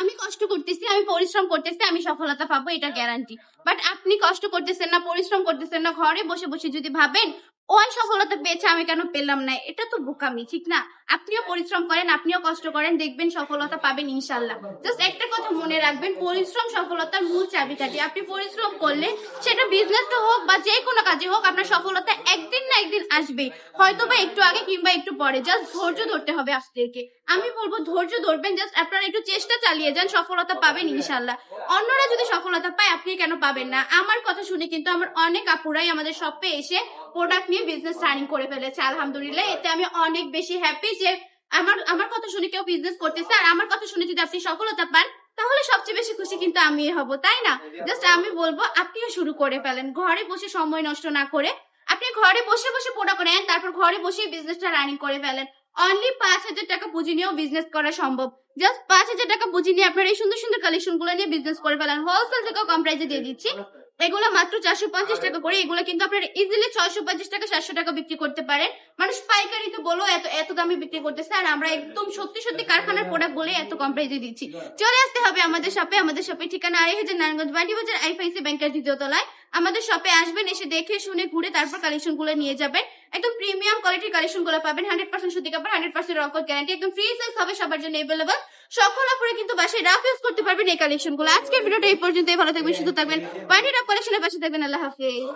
আমি কষ্ট করতেছি, আমি পরিশ্রম করতেছি, আমি সফলতা পাবো, এটা গ্যারান্টি। বাট আপনি কষ্ট করতেছেন না, পরিশ্রম করতেছেন না, ঘরে বসে বসে যদি ভাবেন ওই সফলতা পেয়েছে আমি কেন পেলাম না, এটা তো বোকামি, ঠিক না? আপনিও পরিশ্রম করেন, আপনিও কষ্ট করেন, দেখবেন সফলতা পাবেন ইনশাল্লাহ। জাস্ট একটা কথা মনে রাখবেন, পরিশ্রম সফলতার মূল চাবিকাঠি। আপনি পরিশ্রম করলে সেটা বিজনেস হোক বা যে কোনো কাজে হোক, আপনার সফলতা একদিন না একদিন আসবে, হয়তো বা একটু আগে কিংবা একটু পরে। জাস্ট ধৈর্য ধরতে হবে আপনাদেরকে। আমি বলবো ধৈর্য ধরবেন, জাস্ট আপনারা একটু চেষ্টা চালিয়ে যান, সফলতা পাবেন ইনশাল্লাহ। অন্যরা যদি সফলতা পায় আপনি কেন পাবেন না? আমার কথা শুনে কিন্তু আমার অনেক আপুরাই আমাদের শপে এসে প্রোডাক্ট নিয়ে বিজনেস রানিং করে ফেলেছে, আলহামদুলিল্লাহ। এতে আমি অনেক বেশি হ্যাপি যে আমার আমার কথা শুনে কেউ বিজনেস করতেছে। আর আমার কথা শুনে যদি আপনি সফলতা পান, তাহলে সবচেয়ে বেশি খুশি কিন্তু আমি হব, তাই না? জাস্ট আমি বলবো আপনিও শুরু করে ফেলেন, ঘরে বসে সময় নষ্ট না করে। আপনি ঘরে বসে বসে প্রোডাক্ট নেন, তারপর ঘরে বসে বিজনেসটা রানিং করে ফেলেন। অনলি 5,000 টাকা পুঁজি নিয়েও বিজনেস করা সম্ভব। জাস্ট 5,000 টাকা পুঁজি নিয়ে আপনার এই সুন্দর সুন্দর কালেকশন গুলো নিয়ে বিজনেস করে ফেলেন। হোলসেল থেকেও কম প্রাইসে দিয়ে দিচ্ছি। এগুলো মাত্র 450 টাকা করে। এগুলো কিন্তু আপনারা ইজিলি 650 টাকা 700 টাকা বিক্রি করতে পারেন। মানুষ পাইকারিতে বলো এত এত দামে বিক্রি করতেছে, আর আমরা একদম সত্যি সত্যি কারখানার প্রোডাক্ট বলে এত কম প্রাইসে দিচ্ছি। চলে আসতে হবে আমাদের শপে। আমাদের শপে ঠিকানা 2,000 নারায়ণগঞ্জ বান্ডি বাজার, আইএফআইসি ব্যাংকের 2য় তলায়। আমাদের শপে আসবেন, এসে দেখে শুনে ঘুরে তারপর কালেকশন গুলো নিয়ে যাবেন। একদম প্রিমিয়াম কোয়ালিটির কালেকশন গুলো পাবেন, 100% সুতি কাপড়, 100% রকম গ্যারান্টি, একদম ফ্রি সাইজ হবে, সবার জন্য अवेलेबल। সকল আপুরে কিন্তু বাসায় রাফ ইউজ করতে পারবেন এই কালেকশন গুলো। আজকের ভিডিওটা এই পর্যন্তই। ভালো থাকবেন, সুস্থ থাকবেন, বান্ডি রাফ কালেকশনের পাশে থাকবেন। আল্লাহ হাফেজ।